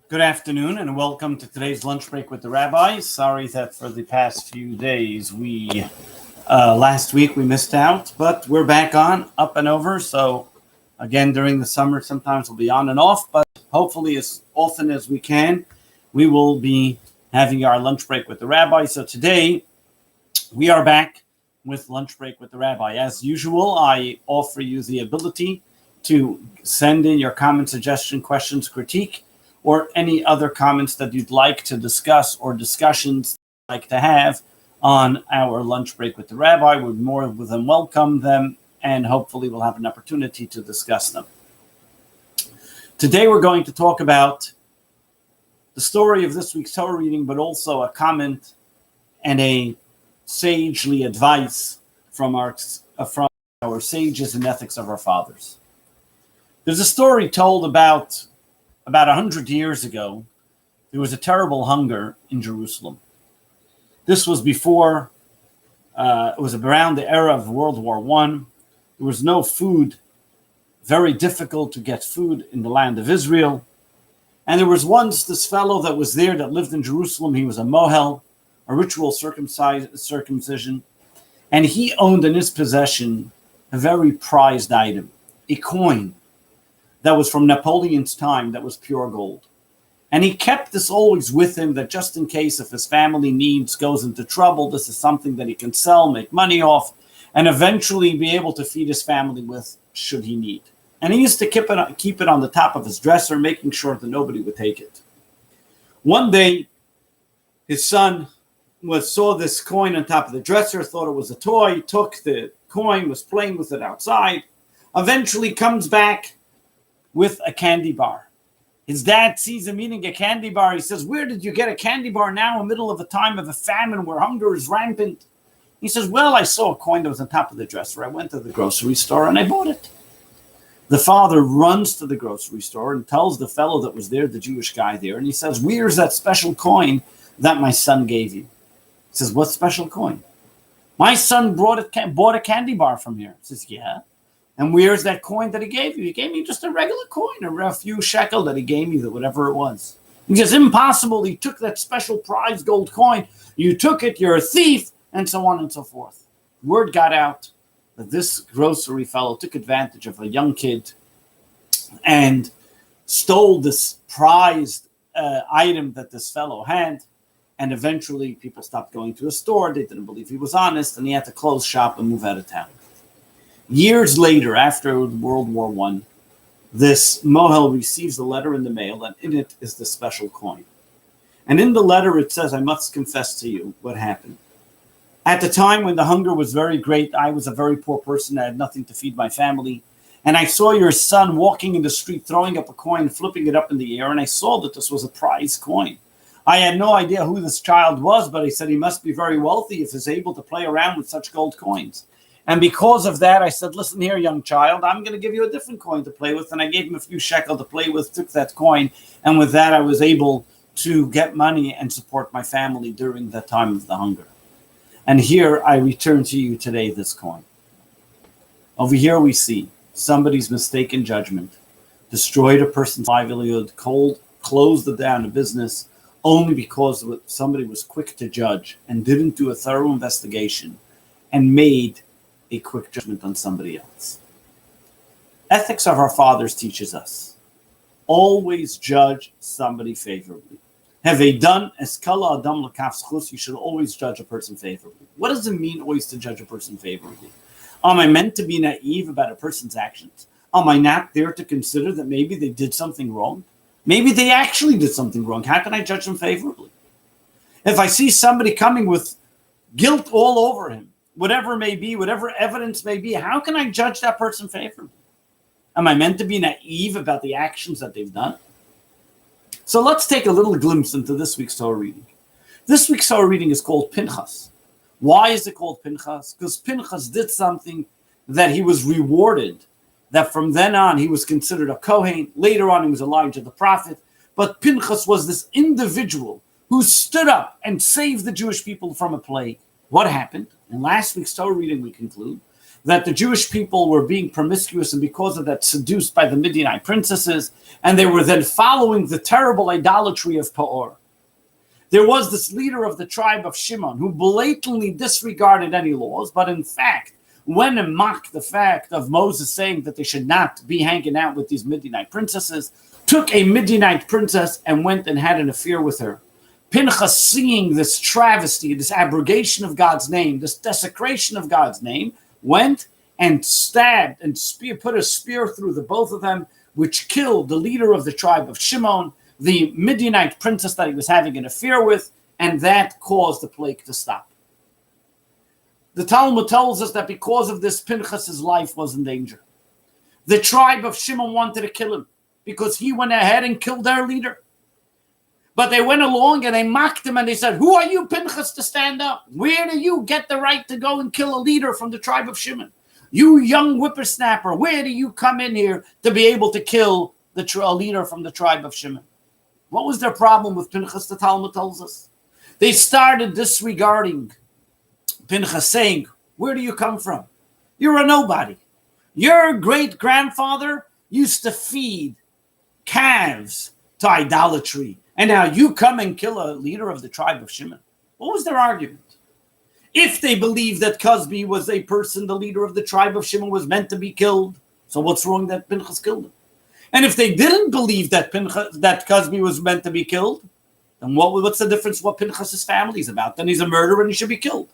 Good afternoon and welcome to today's lunch break with the rabbi. Sorry that for the past few days last week we missed out, but we're back on, up and over. So again, during the summer, sometimes we'll be on and off, but hopefully as often as we can, we will be having our lunch break with the rabbi. So today we are back with lunch break with the rabbi. As usual, I offer you the ability to send in your comment, suggestion, questions, critique, or any other comments that you'd like to discuss or discussions you'd like to have on our lunch break with the rabbi. We're more than welcome them, and hopefully we'll have an opportunity to discuss them. Today we're going to talk about the story of this week's Torah reading, but also a comment and a sagely advice from our sages and ethics of our fathers. There's a story told about 100 years ago. There was a terrible hunger in Jerusalem. This was before, it was around the era of World War I. There was no food, very difficult to get food in the land of Israel. And there was once this fellow that was there that lived in Jerusalem. He was a mohel, a ritual circumcision. And he owned in his possession a very prized item, a coin that was from Napoleon's time, that was pure gold. And he kept this always with him, that just in case if his family goes into trouble, this is something that he can sell, make money off, and eventually be able to feed his family with should he need. And he used to keep it on the top of his dresser, making sure that nobody would take it. One day, his son saw this coin on top of the dresser, thought it was a toy, took the coin, was playing with it outside, eventually comes back with a candy bar. His dad sees him eating a candy bar. He says, "Where did you get a candy bar now in the middle of a time of a famine where hunger is rampant?" He says, "Well, I saw a coin that was on top of the dresser. I went to the grocery store and I bought it." The father runs to the grocery store and tells the fellow that was there, the Jewish guy there, and he says, "Where's that special coin that my son gave you?" He says, "What special coin?" "My son bought a candy bar from here." He says, "Yeah. And where's that coin that he gave you?" "He gave me just a regular coin, a few shekel that he gave me, whatever it was." He says, "Impossible. He took that special prize gold coin. You took it. You're a thief," and so on and so forth. Word got out that this grocery fellow took advantage of a young kid and stole this prized item that this fellow had. And eventually people stopped going to his store. They didn't believe he was honest, and he had to close shop and move out of town. Years later, after World War I, this mohel receives a letter in the mail, and in it is the special coin. And in the letter it says, "I must confess to you what happened. At the time when the hunger was very great, I was a very poor person. I had nothing to feed my family. And I saw your son walking in the street, throwing up a coin, flipping it up in the air, and I saw that this was a prize coin. I had no idea who this child was, but I said he must be very wealthy if he's able to play around with such gold coins. And because of that, I said, listen here, young child, I'm going to give you a different coin to play with." And I gave him a few shekel to play with, took that coin. And with that, I was able to get money and support my family during that time of the hunger. And here I return to you today this coin. Over here we see somebody's mistaken judgment destroyed a person's livelihood, closed down a business, only because somebody was quick to judge and didn't do a thorough investigation and made a quick judgment on somebody else. Ethics of our fathers teaches us, always judge somebody favorably. Have they done as kala adam l'kaf zchus? You should always judge a person favorably. What does it mean always to judge a person favorably? Am I meant to be naive about a person's actions? Am I not there to consider that maybe they did something wrong? Maybe they actually did something wrong. How can I judge them favorably? If I see somebody coming with guilt all over him, whatever may be, whatever evidence may be, how can I judge that person favorably? Am I meant to be naive about the actions that they've done? So let's take a little glimpse into this week's Torah reading. This week's Torah reading is called Pinchas. Why is it called Pinchas? Because Pinchas did something that he was rewarded, that from then on he was considered a Kohen. Later on he was Elijah the prophet. But Pinchas was this individual who stood up and saved the Jewish people from a plague. What happened? In last week's Torah reading we conclude that the Jewish people were being promiscuous and because of that seduced by the Midianite princesses, and they were then following the terrible idolatry of Peor. There was this leader of the tribe of Shimon who blatantly disregarded any laws, but in fact went and mocked the fact of Moses saying that they should not be hanging out with these Midianite princesses, took a Midianite princess and went and had an affair with her. Pinchas, seeing this travesty, this abrogation of God's name, this desecration of God's name, went and stabbed and put a spear through the both of them, which killed the leader of the tribe of Shimon, the Midianite princess that he was having an affair with, and that caused the plague to stop. The Talmud tells us that because of this, Pinchas' life was in danger. The tribe of Shimon wanted to kill him because he went ahead and killed their leader. But they went along and they mocked him and they said, "Who are you, Pinchas, to stand up? Where do you get the right to go and kill a leader from the tribe of Shimon? You young whippersnapper, where do you come in here to be able to kill a leader from the tribe of Shimon?" What was their problem with Pinchas? The Talmud tells us they started disregarding Pinchas, saying, "Where do you come from? You're a nobody. Your great-grandfather used to feed calves to idolatry, and now you come and kill a leader of the tribe of Shimon." What was their argument? If they believed that Cosby was a person, the leader of the tribe of Shimon was meant to be killed, so what's wrong that Pinchas killed him? And if they didn't believe that Cosby was meant to be killed, then what's the difference what Pinchas' family is about? Then he's a murderer and he should be killed.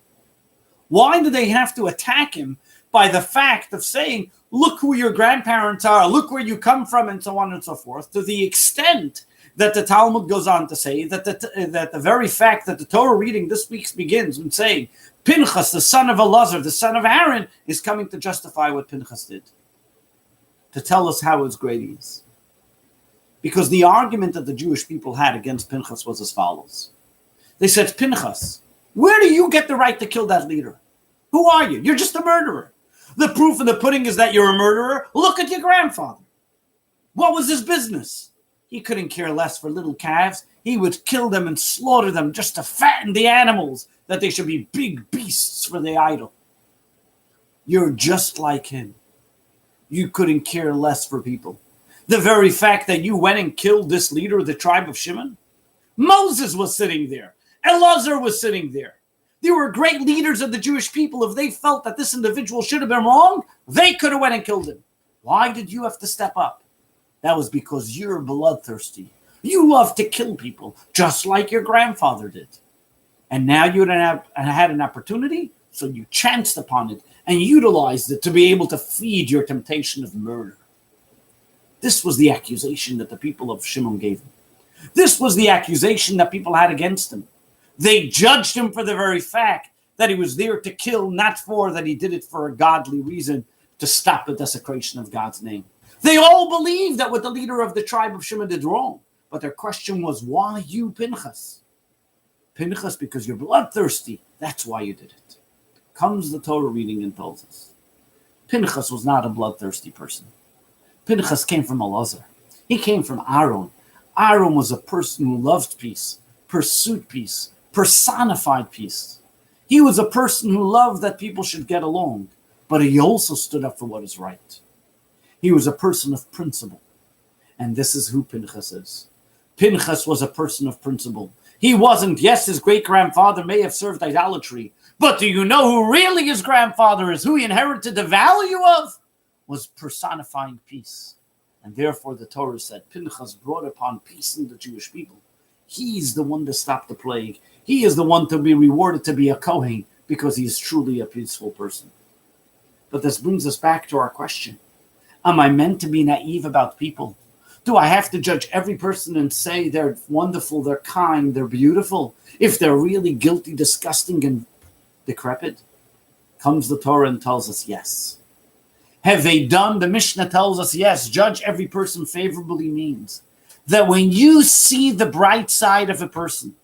Why do they have to attack him by the fact of saying, "Look who your grandparents are, look where you come from," and so on and so forth, to the extent that the Talmud goes on to say that the very fact that the Torah reading this week begins with saying Pinchas, the son of Elazar, the son of Aaron, is coming to justify what Pinchas did, to tell us how great he is. Because the argument that the Jewish people had against Pinchas was as follows. They said, "Pinchas, where do you get the right to kill that leader? Who are you? You're just a murderer. The proof of the pudding is that you're a murderer. Look at your grandfather. What was his business? He couldn't care less for little calves. He would kill them and slaughter them just to fatten the animals, that they should be big beasts for the idol. You're just like him. You couldn't care less for people. The very fact that you went and killed this leader of the tribe of Shimon, Moses was sitting there. Elazar was sitting there. They were great leaders of the Jewish people. If they felt that this individual should have been wrong, they could have went and killed him. Why did you have to step up? That was because you're bloodthirsty. You love to kill people, just like your grandfather did. And now you had an opportunity, so you chanced upon it and utilized it to be able to feed your temptation of murder. This was the accusation that the people of Shimon gave him. This was the accusation that people had against him. They judged him for the very fact that he was there to kill, not for that he did it for a godly reason, to stop the desecration of God's name. They all believed that what the leader of the tribe of Shimon did wrong. But their question was, why you, Pinchas? Pinchas, because you're bloodthirsty. That's why you did it. Comes the Torah reading and tells us. Pinchas was not a bloodthirsty person. Pinchas came from Elazar. He came from Aaron. Aaron was a person who loved peace, pursued peace, personified peace. He was a person who loved that people should get along, but he also stood up for what is right. He was a person of principle. And this is who Pinchas is. Pinchas was a person of principle. He wasn't, yes, his great-grandfather may have served idolatry, but do you know who really his grandfather is, who he inherited the value of? Was personifying peace. And therefore the Torah said, Pinchas brought upon peace in the Jewish people. He's the one to stop the plague. He is the one to be rewarded to be a Kohen because he is truly a peaceful person. But this brings us back to our question. Am I meant to be naive about people? Do I have to judge every person and say they're wonderful, they're kind, they're beautiful, if they're really guilty, disgusting, and decrepit? Comes the Torah and tells us yes. Have they done? The Mishnah tells us yes. Judge every person favorably means that when you see the bright side of a person,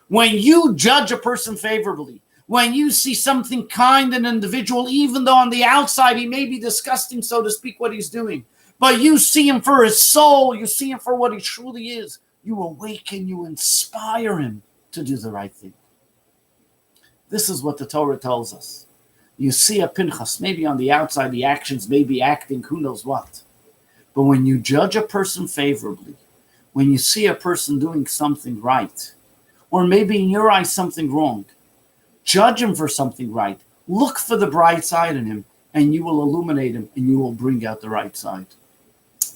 when you judge a person favorably, when you see something kind in an individual, even though on the outside he may be disgusting, so to speak, what he's doing, but you see him for his soul, you see him for what he truly is, you awaken, you inspire him to do the right thing. This is what the Torah tells us. You see a Pinchas, maybe on the outside, the actions may be acting who knows what. But when you judge a person favorably, when you see a person doing something right, or maybe in your eyes something wrong, judge him for something right. Look for the bright side in him, and you will illuminate him, and you will bring out the right side.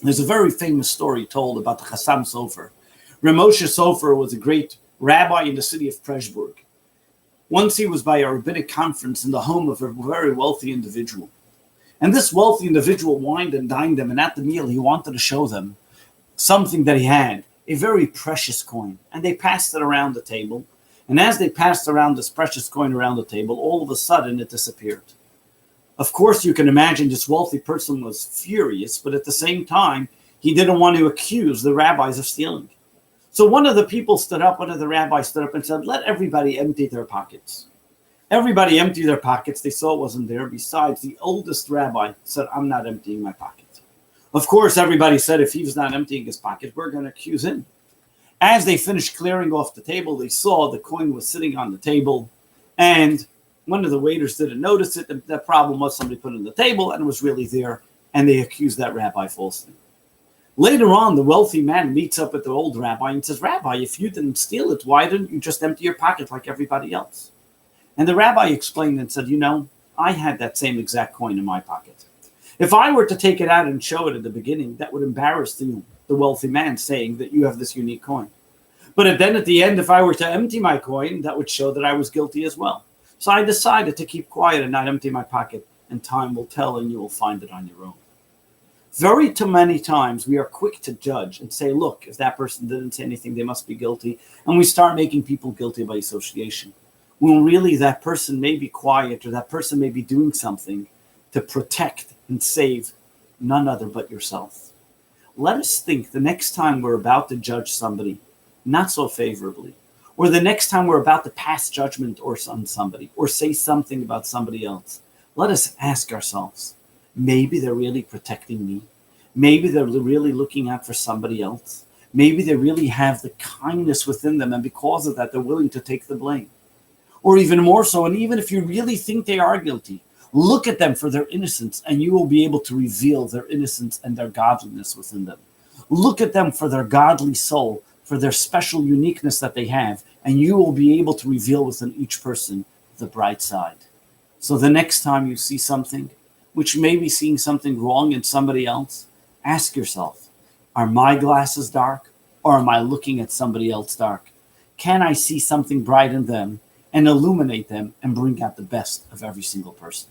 There's a very famous story told about the Chassam Sofer. Ramosha Sofer was a great rabbi in the city of Pressburg. Once he was by a rabbinic conference in the home of a very wealthy individual. And this wealthy individual wined and dined them, and at the meal he wanted to show them something that he had, a very precious coin. And they passed it around the table. And as they passed around this precious coin around the table, all of a sudden it disappeared. Of course, you can imagine this wealthy person was furious, but at the same time, he didn't want to accuse the rabbis of stealing. So one of the rabbis stood up and said, let everybody empty their pockets. Everybody emptied their pockets. They saw it wasn't there. Besides, the oldest rabbi said, I'm not emptying my pocket. Of course, everybody said, if he's not emptying his pocket, we're going to accuse him. As they finished clearing off the table, they saw the coin was sitting on the table, and one of the waiters didn't notice it. The problem was somebody put it on the table, and it was really there, and they accused that rabbi falsely. Later on, the wealthy man meets up with the old rabbi and says, Rabbi, if you didn't steal it, why didn't you just empty your pocket like everybody else? And the rabbi explained and said, I had that same exact coin in my pocket. If I were to take it out and show it at the beginning, that would embarrass the wealthy man, saying that you have this unique coin. But then at the end, if I were to empty my coin, that would show that I was guilty as well. So I decided to keep quiet and not empty my pocket, and time will tell and you will find it on your own. Very too many times we are quick to judge and say, look, if that person didn't say anything, they must be guilty. And we start making people guilty by association. When really that person may be quiet, or that person may be doing something to protect and save none other but yourself. Let us think the next time we're about to judge somebody not so favorably, or the next time we're about to pass judgment on somebody, or say something about somebody else, let us ask ourselves, maybe they're really protecting me. Maybe they're really looking out for somebody else. Maybe they really have the kindness within them, and because of that, they're willing to take the blame. Or even more so, and even if you really think they are guilty, look at them for their innocence, and you will be able to reveal their innocence and their godliness within them. Look at them for their godly soul, for their special uniqueness that they have, and you will be able to reveal within each person the bright side. So the next time you see something, which may be seeing something wrong in somebody else, ask yourself, are my glasses dark, or am I looking at somebody else dark? Can I see something bright in them and illuminate them and bring out the best of every single person?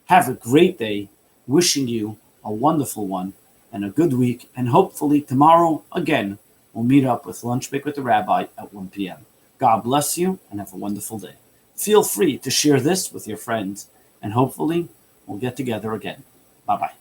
Have a great day, wishing you a wonderful one and a good week, and hopefully tomorrow again we'll meet up with Lunch Break with the Rabbi at 1 p.m. God bless you and have a wonderful day. Feel free to share this with your friends, and hopefully we'll get together again. Bye-bye.